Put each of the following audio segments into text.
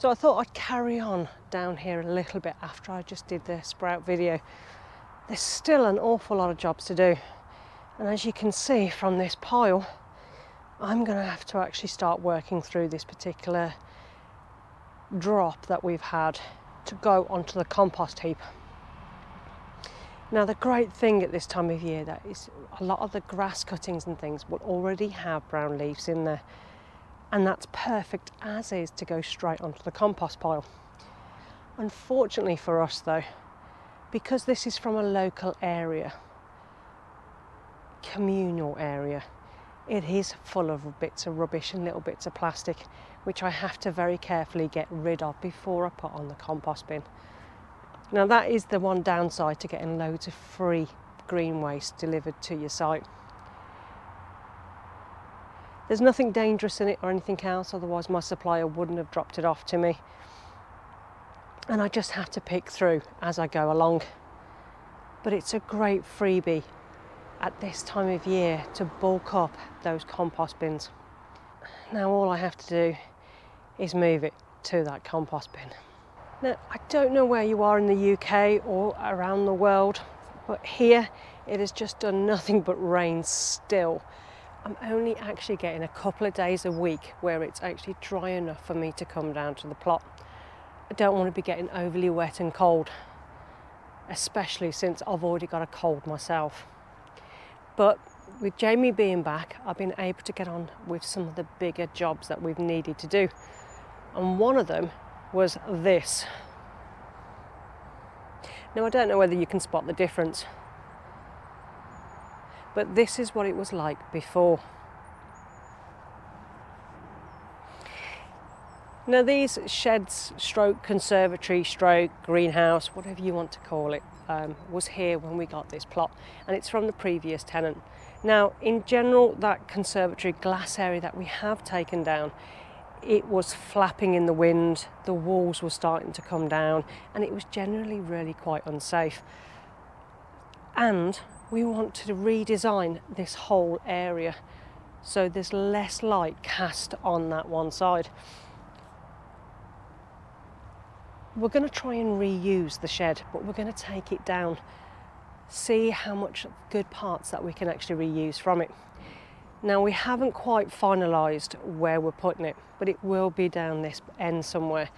So I thought I'd carry on down here a little bit after I just did the sprout video. There's still an awful lot of jobs to do. And as you can see from this pile, I'm going to have to actually start working through this particular drop that we've had to go onto the compost heap. Now the great thing at this time of year that is a lot of the grass cuttings and things will already have brown leaves in there, and that's perfect as is to go straight onto the compost pile. Unfortunately for us though, because this is from a local area, communal area, it is full of bits of rubbish and little bits of plastic, which I have to very carefully get rid of before I put on the compost bin. Now that is the one downside to getting loads of free green waste delivered to your site. There's nothing dangerous in it or anything else, otherwise my supplier wouldn't have dropped it off to me. And I just have to pick through as I go along. But it's a great freebie at this time of year to bulk up those compost bins. Now all I have to do is move it to that compost bin. Now I don't know where you are in the UK or around the world, but here it has just done nothing but rain still. I'm only actually getting a couple of days a week where it's actually dry enough for me to come down to the plot. I don't want to be getting overly wet and cold, especially since I've already got a cold myself. But with Jamie being back, I've been able to get on with some of the bigger jobs that we've needed to do. And one of them was this. Now I don't know whether you can spot the difference, but this is what it was like before. Now these sheds stroke conservatory stroke greenhouse, whatever you want to call it, was here when we got this plot, and it's from the previous tenant. Now in general, that conservatory glass area that we have taken down, it was flapping in the wind, the walls were starting to come down, and it was generally really quite unsafe. And we want to redesign this whole area so there's less light cast on that one side. We're going to try and reuse the shed, but we're going to take it down, see how much good parts that we can actually reuse from it. Now we haven't quite finalised where we're putting it, but it will be down this end somewhere.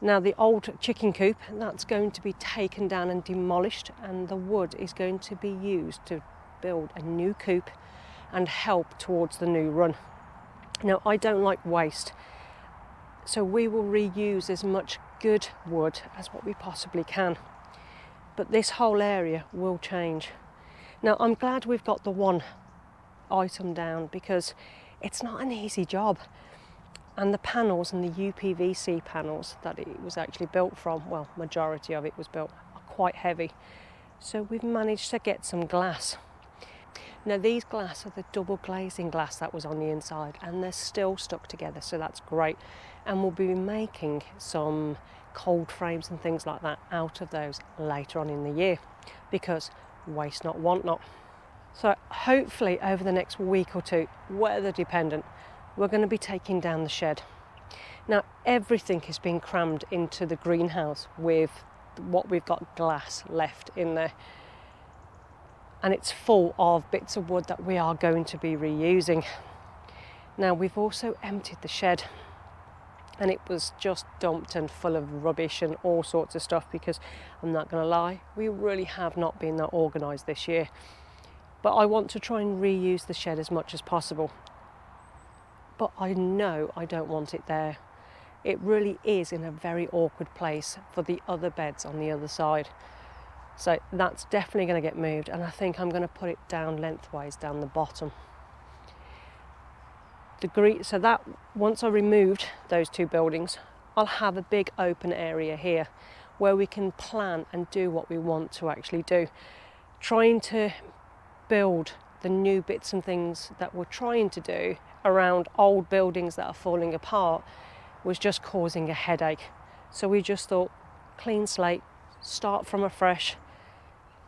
Now the old chicken coop, that's going to be taken down and demolished, and the wood is going to be used to build a new coop and help towards the new run. Now I don't like waste, so we will reuse as much good wood as what we possibly can. But this whole area will change. Now I'm glad we've got the one item down because it's not an easy job. And the panels and the UPVC panels that it was actually built from, well, majority of it was built, are quite heavy. So we've managed to get some glass. Now these glass are the double glazing glass that was on the inside, and they're still stuck together, so that's great. And we'll be making some cold frames and things like that out of those later on in the year, because waste not, want not. So hopefully over the next week or two, weather dependent, we're going to be taking down the shed. Now everything is being crammed into the greenhouse with what we've got glass left in there, and it's full of bits of wood that we are going to be reusing. Now we've also emptied the shed, and it was just dumped and full of rubbish and all sorts of stuff, because I'm not going to lie, we really have not been that organised this year. But I want to try and reuse the shed as much as possible. But I know I don't want it there. It really is in a very awkward place for the other beds on the other side. So that's definitely going to get moved, and I think I'm going to put it down lengthwise down the bottom. So that once I removed those two buildings, I'll have a big open area here where we can plan and do what we want to actually do. Trying to build the new bits and things that we're trying to do around old buildings that are falling apart was just causing a headache. So we just thought, clean slate, start from afresh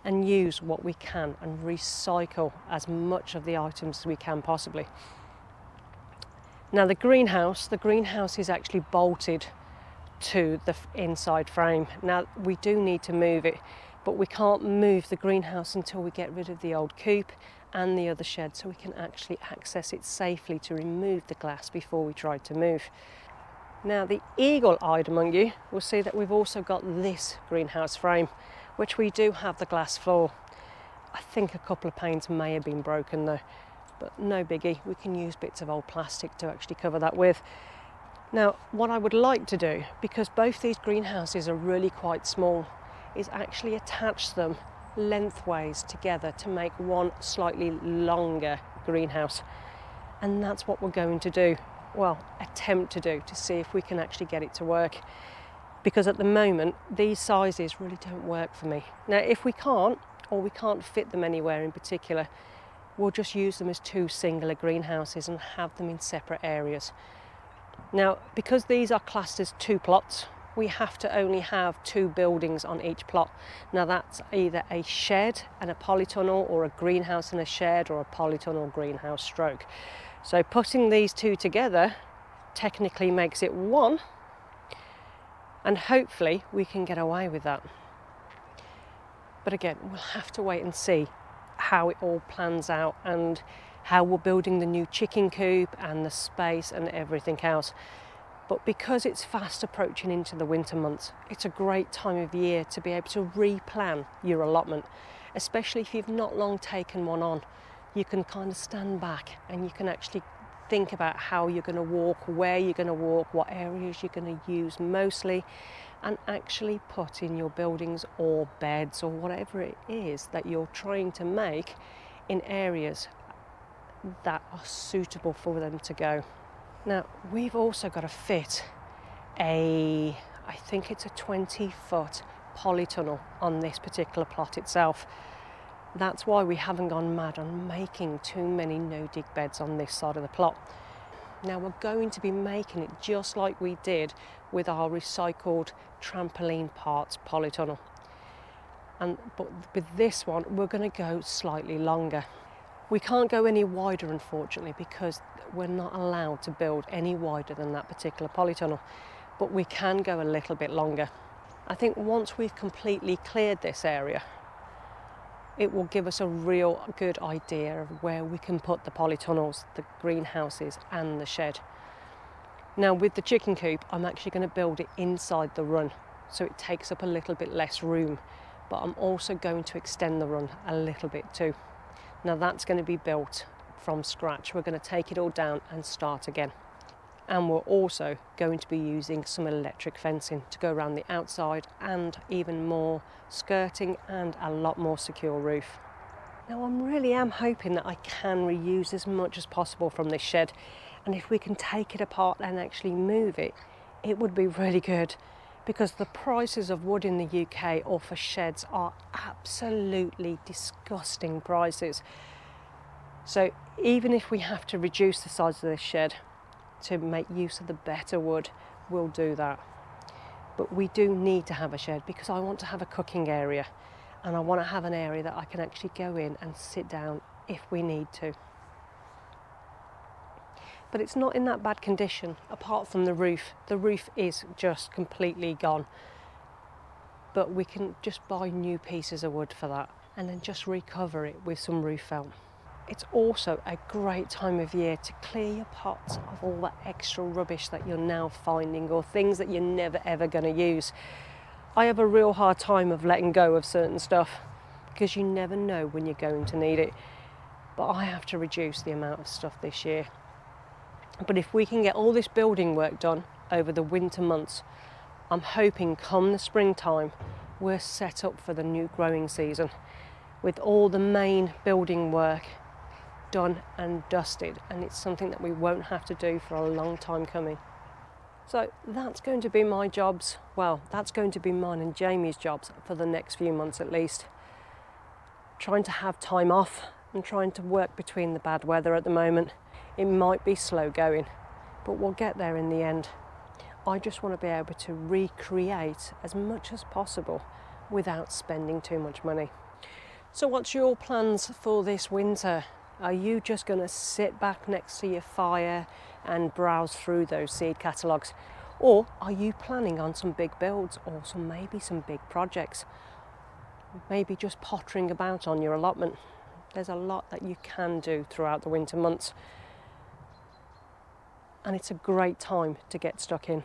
and use what we can and recycle as much of the items as we can possibly. Now the greenhouse is actually bolted to the inside frame. Now we do need to move it, but we can't move the greenhouse until we get rid of the old coop and the other shed, so we can actually access it safely to remove the glass before we try to move. Now the eagle-eyed among you will see that we've also got this greenhouse frame, which we do have the glass floor. I think a couple of panes may have been broken though, but no biggie, we can use bits of old plastic to actually cover that with. Now what I would like to do, because both these greenhouses are really quite small, is actually attach them lengthways together to make one slightly longer greenhouse. And that's what we're going to do, well, attempt to do, to see if we can actually get it to work. Because at the moment, these sizes really don't work for me. Now, if we can't, or we can't fit them anywhere in particular, we'll just use them as two singular greenhouses and have them in separate areas. Now, because these are classed as two plots, we have to only have two buildings on each plot. Now that's either a shed and a polytunnel, or a greenhouse and a shed, or a polytunnel greenhouse stroke. So putting these two together technically makes it one, and hopefully we can get away with that. But again, we'll have to wait and see how it all plans out and how we're building the new chicken coop and the space and everything else. But because it's fast approaching into the winter months, it's a great time of year to be able to replan your allotment, especially if you've not long taken one on. You can kind of stand back and you can actually think about how you're going to walk, where you're going to walk, what areas you're going to use mostly, and actually put in your buildings or beds or whatever it is that you're trying to make in areas that are suitable for them to go. Now, we've also got to fit I think it's a 20-foot polytunnel on this particular plot itself. That's why we haven't gone mad on making too many no-dig beds on this side of the plot. Now we're going to be making it just like we did with our recycled trampoline parts polytunnel. But with this one, we're going to go slightly longer. We can't go any wider, unfortunately, because we're not allowed to build any wider than that particular polytunnel, but we can go a little bit longer. I think once we've completely cleared this area, it will give us a real good idea of where we can put the polytunnels, the greenhouses and the shed. Now with the chicken coop, I'm actually going to build it inside the run, so it takes up a little bit less room, but I'm also going to extend the run a little bit too. Now that's going to be built from scratch. We're going to take it all down and start again. And we're also going to be using some electric fencing to go around the outside, and even more skirting and a lot more secure roof. Now I really am hoping that I can reuse as much as possible from this shed, and if we can take it apart and actually move it, it would be really good, because the prices of wood in the UK or for sheds are absolutely disgusting prices. So even if we have to reduce the size of this shed to make use of the better wood, we'll do that. But we do need to have a shed, because I want to have a cooking area, and I want to have an area that I can actually go in and sit down if we need to. But it's not in that bad condition, apart from the roof. The roof is just completely gone. But we can just buy new pieces of wood for that, and then just recover it with some roof felt. It's also a great time of year to clear your pots of all that extra rubbish that you're now finding, or things that you're never ever going to use. I have a real hard time of letting go of certain stuff, because you never know when you're going to need it. But I have to reduce the amount of stuff this year. But if we can get all this building work done over the winter months, I'm hoping come the springtime we're set up for the new growing season with all the main building work done and dusted, and it's something that we won't have to do for a long time coming. So that's going to be my jobs, well, that's going to be mine and Jamie's jobs for the next few months at least. Trying to have time off and trying to work between the bad weather at the moment. It might be slow going, but we'll get there in the end. I just want to be able to recreate as much as possible without spending too much money. So what's your plans for this winter? Are you just going to sit back next to your fire and browse through those seed catalogues? Or are you planning on some big builds or maybe some big projects? Maybe just pottering about on your allotment. There's a lot that you can do throughout the winter months, and it's a great time to get stuck in.